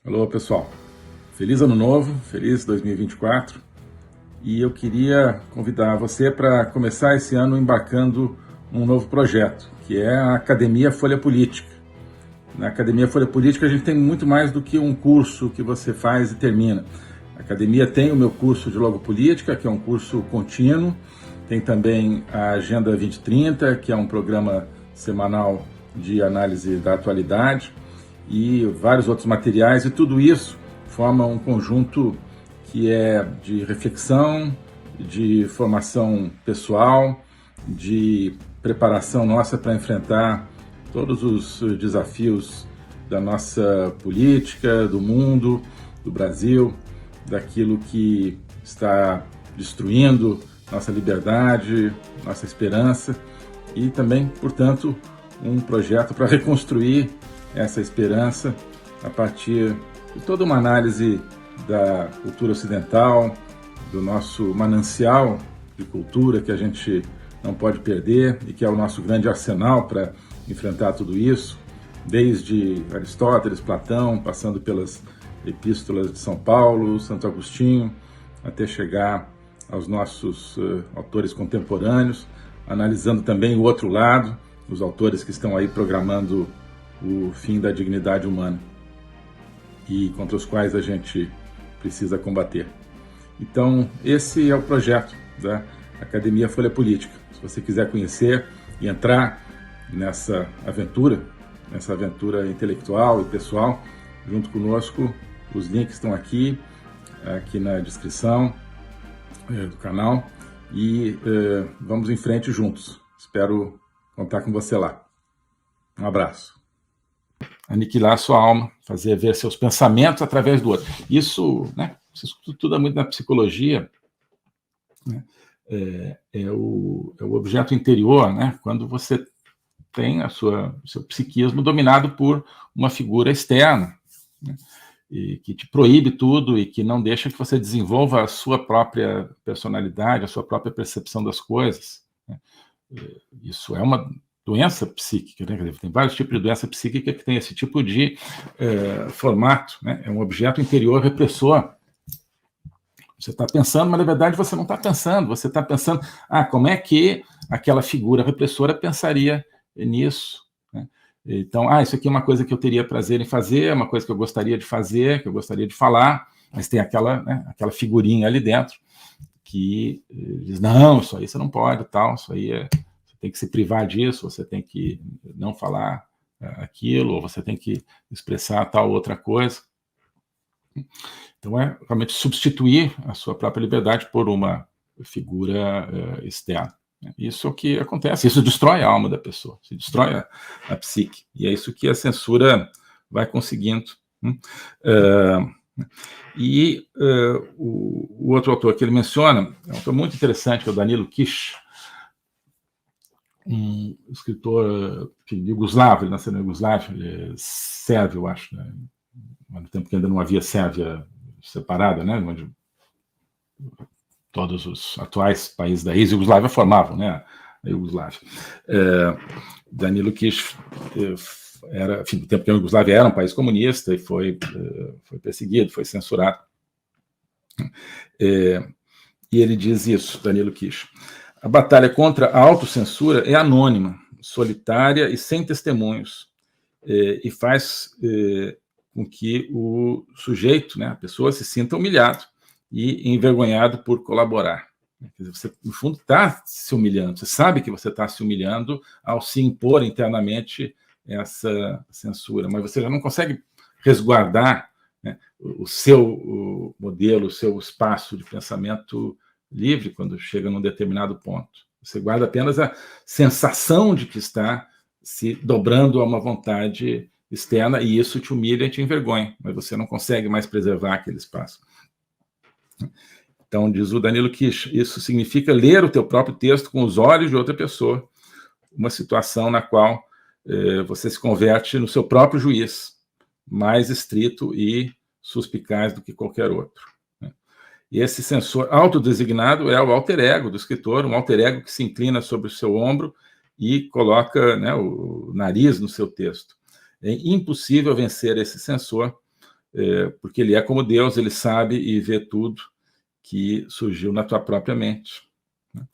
Alô, pessoal. Feliz Ano Novo, feliz 2024. E eu queria convidar você para começar esse ano embarcando num novo projeto, que é a Academia Folha Política. Na Academia Folha Política a gente tem muito mais do que um curso que você faz e termina. A Academia tem o meu curso de Logopolítica, que é um curso contínuo. Tem também a Agenda 2030, que é um programa semanal de análise da atualidade, e vários outros materiais, e tudo isso forma um conjunto que é de reflexão, de formação pessoal, de preparação nossa para enfrentar todos os desafios da nossa política, do mundo, do Brasil, daquilo que está destruindo nossa liberdade, nossa esperança, e também, portanto, um projeto para reconstruir essa esperança a partir de toda uma análise da cultura ocidental, do nosso manancial de cultura que a gente não pode perder e que é o nosso grande arsenal para enfrentar tudo isso, desde Aristóteles, Platão, passando pelas epístolas de São Paulo, Santo Agostinho, até chegar aos nossos autores contemporâneos, analisando também o outro lado, os autores que estão aí programando o fim da dignidade humana e contra os quais a gente precisa combater. Então, esse é o projeto da Academia Folha Política. Se você quiser conhecer e entrar nessa aventura intelectual e pessoal, junto conosco, os links estão aqui na descrição do canal, e vamos em frente juntos. Espero contar com você lá. Um abraço. Aniquilar a sua alma, fazer ver seus pensamentos através do outro. Isso, né, se estuda muito na psicologia, né, é o objeto interior, né, quando você tem seu psiquismo dominado por uma figura externa, né, e que te proíbe tudo e que não deixa que você desenvolva a sua própria personalidade, a sua própria percepção das coisas, né. Isso é uma doença psíquica, né? Tem vários tipos de doença psíquica que tem esse tipo de formato, né? É um objeto interior repressor. Você está pensando, mas na verdade você não está pensando, você está pensando, como é que aquela figura repressora pensaria nisso, né? Então, isso aqui é uma coisa que eu teria prazer em fazer, é uma coisa que eu gostaria de fazer, que eu gostaria de falar, mas tem aquela aquela figurinha ali dentro que diz, não, isso aí você não pode, tal, isso aí tem que se privar disso, você tem que não falar aquilo, ou você tem que expressar tal outra coisa. Então, é realmente substituir a sua própria liberdade por uma figura externa. Isso é o que acontece, isso destrói a alma da pessoa, se destrói a psique, e é isso que a censura vai conseguindo. O outro autor que ele menciona é um autor muito interessante, que é o Danilo Kish, um escritor iugoslavo, ele nasceu na Iugoslávia, ele é sérvio, eu acho, né? No tempo que ainda não havia Sérvia separada, né? Onde todos os atuais países da ex-Iugoslávia formavam, né? A Iugoslávia. Danilo Kish era, enfim, no tempo que a Iugoslávia era um país comunista e foi perseguido, foi censurado. E ele diz isso, Danilo Kish: a batalha contra a autocensura é anônima, solitária e sem testemunhos, e faz com que o sujeito, né, a pessoa, se sinta humilhado e envergonhado por colaborar. Quer dizer, você, no fundo, está se humilhando, você sabe que você está se humilhando ao se impor internamente essa censura, mas você já não consegue resguardar, né, o seu modelo, o seu espaço de pensamento livre quando chega num determinado ponto. Você guarda apenas a sensação de que está se dobrando a uma vontade externa, e isso te humilha e te envergonha, mas você não consegue mais preservar aquele espaço. Então, diz o Danilo Kish, isso significa ler o teu próprio texto com os olhos de outra pessoa, uma situação na qual você se converte no seu próprio juiz, mais estrito e suspicaz do que qualquer outro. E esse censor autodesignado é o alter ego do escritor, um alter ego que se inclina sobre o seu ombro e coloca, né, o nariz no seu texto. É impossível vencer esse censor porque ele é como Deus, ele sabe e vê tudo que surgiu na tua própria mente. Né?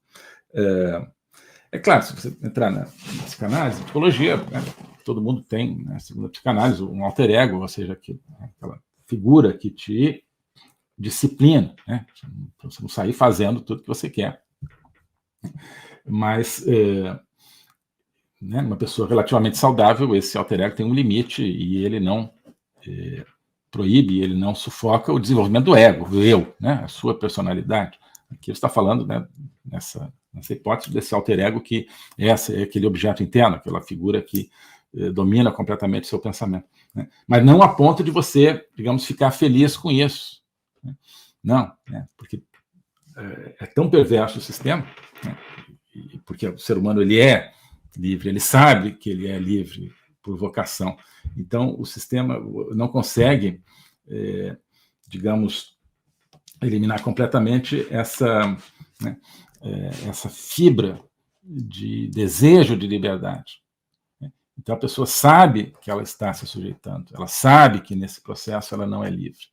É claro, se você entrar na psicanálise, na psicologia, né, todo mundo tem, né, segundo a psicanálise, um alter ego, ou seja, aquela figura que te disciplina, né, para você não sair fazendo tudo que você quer. Mas, né, uma pessoa relativamente saudável, esse alter ego tem um limite e ele não proíbe, ele não sufoca o desenvolvimento do ego, do eu, né, a sua personalidade. Aqui você está falando, né, nessa hipótese desse alter ego que é aquele objeto interno, aquela figura que domina completamente o seu pensamento. Né? Mas não a ponto de você, digamos, ficar feliz com isso. Né? Não, né? Porque é tão perverso o sistema, né? Porque o ser humano ele é livre, ele sabe que ele é livre por vocação. Então, o sistema não consegue, digamos, eliminar completamente essa, né, essa fibra de desejo de liberdade. Então, a pessoa sabe que ela está se sujeitando, ela sabe que nesse processo ela não é livre.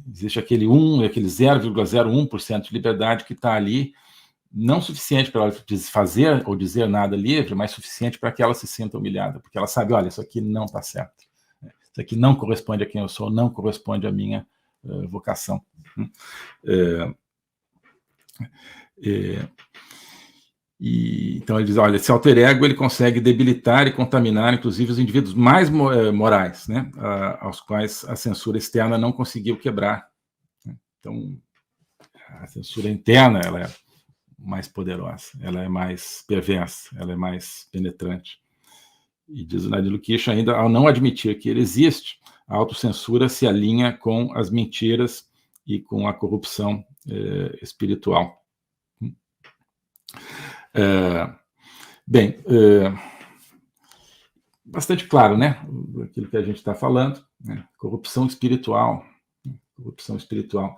Existe aquele 0,01% de liberdade que está ali, não suficiente para ela fazer ou dizer nada livre, mas suficiente para que ela se sinta humilhada, porque ela sabe, olha, isso aqui não está certo. Isso aqui não corresponde a quem eu sou, não corresponde à minha vocação. Então ele diz, olha, esse alter ego ele consegue debilitar e contaminar, inclusive, os indivíduos mais morais, né, aos quais a censura externa não conseguiu quebrar. Então, a censura interna ela é mais poderosa, ela é mais perversa, ela é mais penetrante. E diz o Nadim Lukic ainda, ao não admitir que ele existe, a autocensura se alinha com as mentiras e com a corrupção espiritual. Bem, bastante claro, né? Aquilo que a gente está falando, né? Corrupção espiritual. Corrupção espiritual.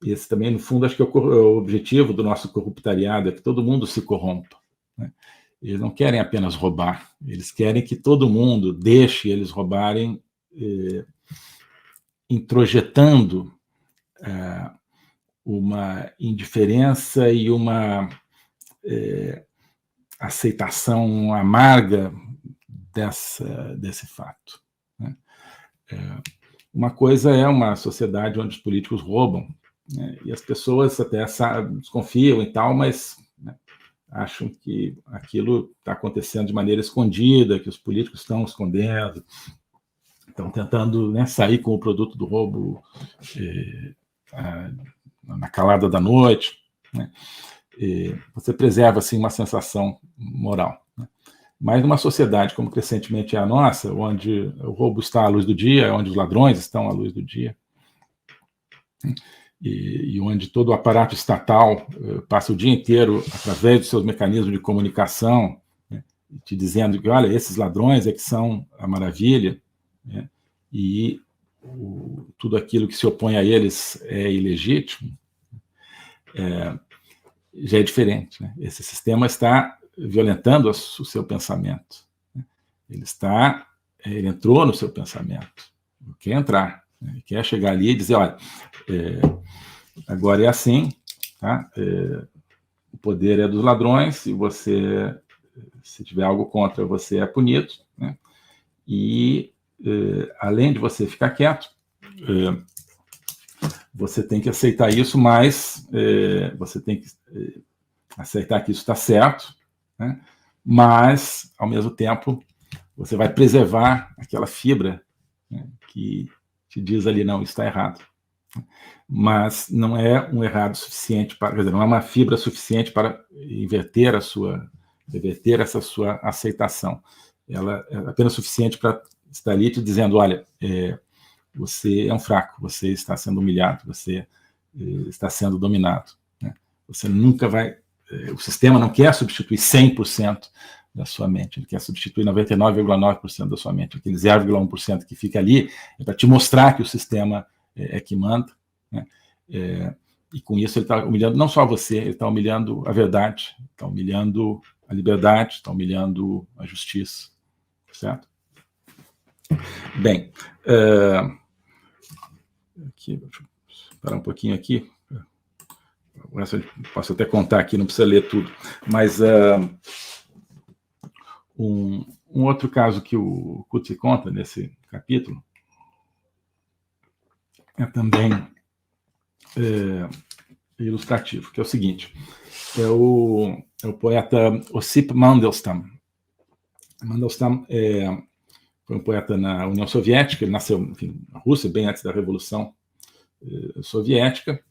Esse também, no fundo, acho que é o objetivo do nosso corruptariado, é que todo mundo se corrompa. Né? Eles não querem apenas roubar, eles querem que todo mundo deixe eles roubarem, introjetando uma indiferença e uma aceitação amarga desse fato. Né? Uma coisa é uma sociedade onde os políticos roubam, né? E as pessoas até desconfiam e tal, mas, né, acham que aquilo está acontecendo de maneira escondida, que os políticos estão escondendo, estão tentando, né, sair com o produto do roubo na calada da noite. Né? Você preserva assim uma sensação moral. Né? Mas numa sociedade como crescentemente é a nossa, onde o roubo está à luz do dia, onde os ladrões estão à luz do dia, e onde todo o aparato estatal passa o dia inteiro, através dos seus mecanismos de comunicação, né, te dizendo que, olha, esses ladrões é que são a maravilha, né, e tudo aquilo que se opõe a eles é ilegítimo, já é diferente. Né? Esse sistema está violentando o seu pensamento. Né? Ele entrou no seu pensamento, quer entrar, né? Quer chegar ali e dizer, olha, agora é assim, tá? O poder é dos ladrões, e você, se tiver algo contra, você é punido, né? E além de você ficar quieto, você tem que aceitar isso, mas você tem que aceitar que isso está certo, né? Mas, ao mesmo tempo, você vai preservar aquela fibra, né, que te diz ali, não, isso está errado. Mas não é um errado suficiente para, quer dizer, não é uma fibra suficiente para reverter essa sua aceitação. Ela é apenas suficiente para estar ali te dizendo, olha, você é um fraco, você está sendo humilhado, você está sendo dominado. Né? Você nunca vai... O sistema não quer substituir 100% da sua mente, ele quer substituir 99,9% da sua mente. Aquele 0,1% que fica ali é para te mostrar que o sistema é que manda. Né? E com isso ele está humilhando não só você, ele está humilhando a verdade, está humilhando a liberdade, está humilhando a justiça. Certo? Bem, aqui, deixa eu parar um pouquinho aqui. Posso até contar aqui, não precisa ler tudo. Mas um outro caso que o Coetzee conta nesse capítulo é também ilustrativo, que é o seguinte: é o poeta Osip Mandelstam. Mandelstam foi um poeta na União Soviética, ele nasceu, enfim, na Rússia, bem antes da Revolução Soviética,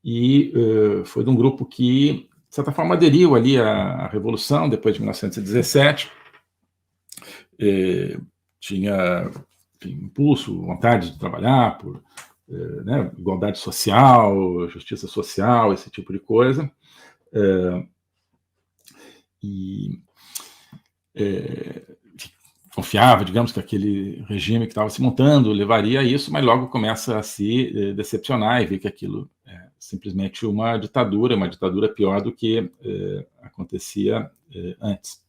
e foi de um grupo que, de certa forma, aderiu ali à Revolução, depois de 1917, tinha, enfim, impulso, vontade de trabalhar por igualdade social, justiça social, esse tipo de coisa, e confiava, digamos, que aquele regime que estava se montando levaria a isso, mas logo começa a se decepcionar e ver que aquilo é simplesmente uma ditadura pior do que acontecia antes.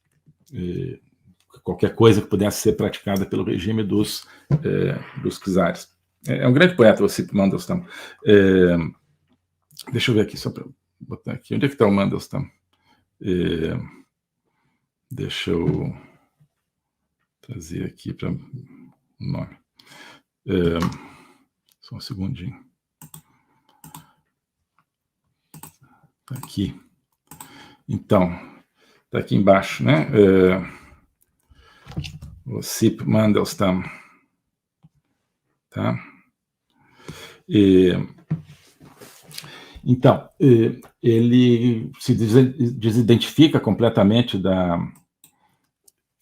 Qualquer coisa que pudesse ser praticada pelo regime dos czares. É um grande poeta, o Osip Mandelstam. Deixa eu ver aqui, só para botar aqui. Onde é que está o Mandelstam? Deixa eu trazer aqui para o nome. Só um segundinho. Está aqui. Então, está aqui embaixo, né? Osip Mandelstam. Tá? Então, ele se desidentifica completamente da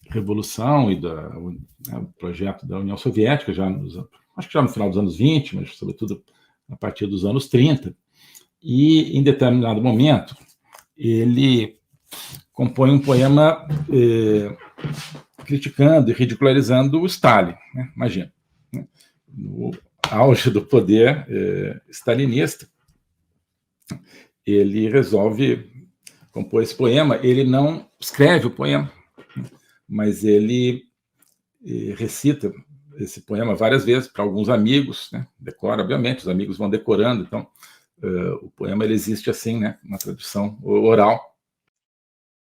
Revolução e do projeto da União Soviética, acho que já no final dos anos 20, mas sobretudo a partir dos anos 30, e em determinado momento ele compõe um poema criticando e ridicularizando o Stalin, né? Imagina, né? No auge do poder stalinista, ele resolve compor esse poema. Ele não escreve o poema, mas ele recita esse poema várias vezes para alguns amigos, né? Decora, obviamente, os amigos vão decorando, então o poema ele existe assim, né? Uma tradição oral.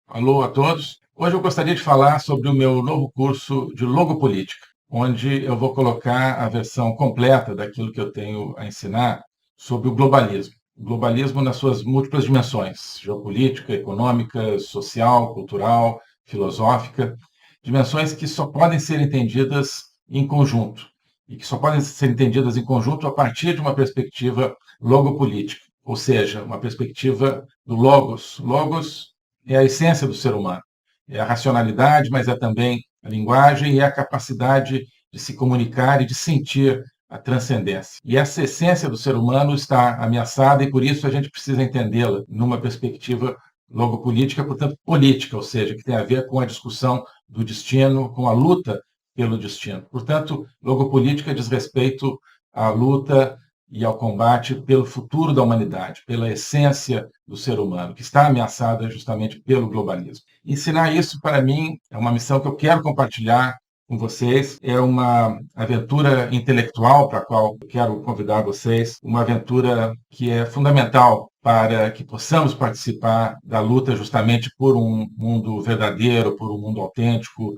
Alô a todos. Hoje eu gostaria de falar sobre o meu novo curso de logopolítica, onde eu vou colocar a versão completa daquilo que eu tenho a ensinar sobre o globalismo. O globalismo nas suas múltiplas dimensões: geopolítica, econômica, social, cultural, filosófica, dimensões que só podem ser entendidas em conjunto, e que só podem ser entendidas em conjunto a partir de uma perspectiva logopolítica, ou seja, uma perspectiva do logos. Logos é a essência do ser humano, é a racionalidade, mas é também a linguagem e a capacidade de se comunicar e de sentir a transcendência. E essa essência do ser humano está ameaçada e por isso a gente precisa entendê-la numa perspectiva logopolítica, portanto política, ou seja, que tem a ver com a discussão do destino, com a luta pelo destino. Portanto, logopolítica diz respeito à luta e ao combate pelo futuro da humanidade, pela essência do ser humano, que está ameaçada justamente pelo globalismo. Ensinar isso, para mim, é uma missão que eu quero compartilhar com vocês. É uma aventura intelectual para a qual eu quero convidar vocês, uma aventura que é fundamental para que possamos participar da luta justamente por um mundo verdadeiro, por um mundo autêntico,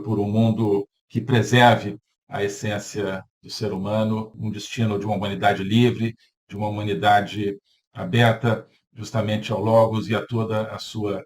por um mundo que preserve a essência do ser humano, um destino de uma humanidade livre, de uma humanidade aberta justamente ao logos e a toda a sua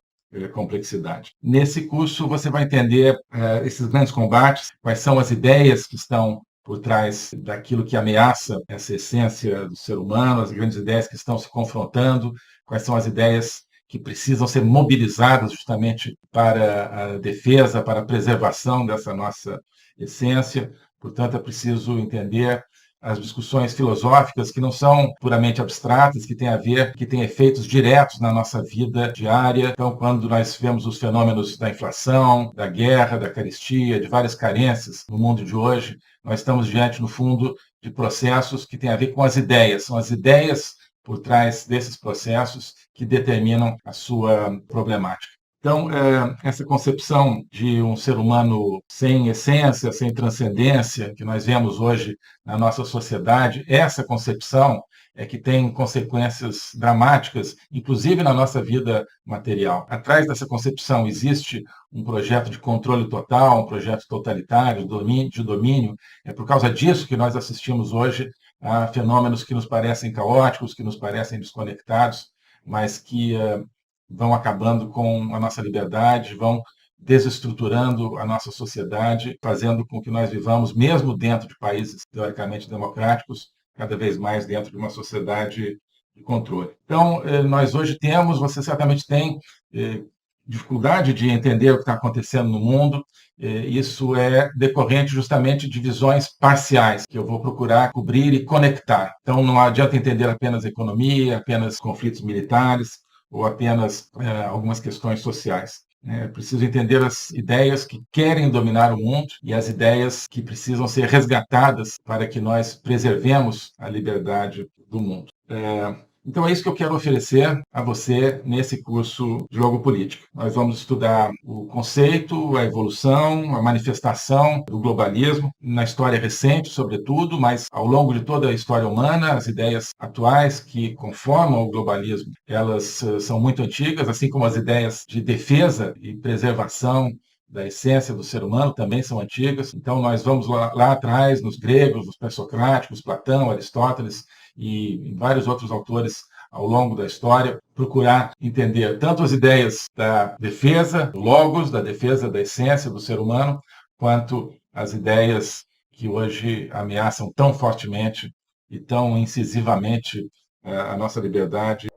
complexidade. Nesse curso você vai entender esses grandes combates, quais são as ideias que estão por trás daquilo que ameaça essa essência do ser humano, as grandes ideias que estão se confrontando, quais são as ideias que precisam ser mobilizadas justamente para a defesa, para a preservação dessa nossa essência. Portanto, é preciso entender as discussões filosóficas que não são puramente abstratas, que têm a ver, que têm efeitos diretos na nossa vida diária. Então, quando nós vemos os fenômenos da inflação, da guerra, da carestia, de várias carências no mundo de hoje, nós estamos diante, no fundo, de processos que têm a ver com as ideias. São as ideias por trás desses processos que determinam a sua problemática. Então, essa concepção de um ser humano sem essência, sem transcendência, que nós vemos hoje na nossa sociedade, essa concepção é que tem consequências dramáticas, inclusive na nossa vida material. Atrás dessa concepção existe um projeto de controle total, um projeto totalitário, de domínio. É por causa disso que nós assistimos hoje a fenômenos que nos parecem caóticos, que nos parecem desconectados, mas que vão acabando com a nossa liberdade, vão desestruturando a nossa sociedade, fazendo com que nós vivamos, mesmo dentro de países teoricamente democráticos, cada vez mais dentro de uma sociedade de controle. Então, nós hoje temos, você certamente tem, dificuldade de entender o que está acontecendo no mundo. Isso é decorrente justamente de visões parciais, que eu vou procurar cobrir e conectar. Então, não adianta entender apenas economia, apenas conflitos militares, ou apenas algumas questões sociais. É preciso entender as ideias que querem dominar o mundo e as ideias que precisam ser resgatadas para que nós preservemos a liberdade do mundo. Então é isso que eu quero oferecer a você nesse curso de Logopolítica. Nós vamos estudar o conceito, a evolução, a manifestação do globalismo, na história recente, sobretudo, mas ao longo de toda a história humana, as ideias atuais que conformam o globalismo, elas são muito antigas, assim como as ideias de defesa e preservação da essência do ser humano também são antigas. Então nós vamos lá atrás, nos gregos, nos pré-socráticos, Platão, Aristóteles, e vários outros autores ao longo da história, procurar entender tanto as ideias da defesa do logos, da defesa da essência do ser humano, quanto as ideias que hoje ameaçam tão fortemente e tão incisivamente a nossa liberdade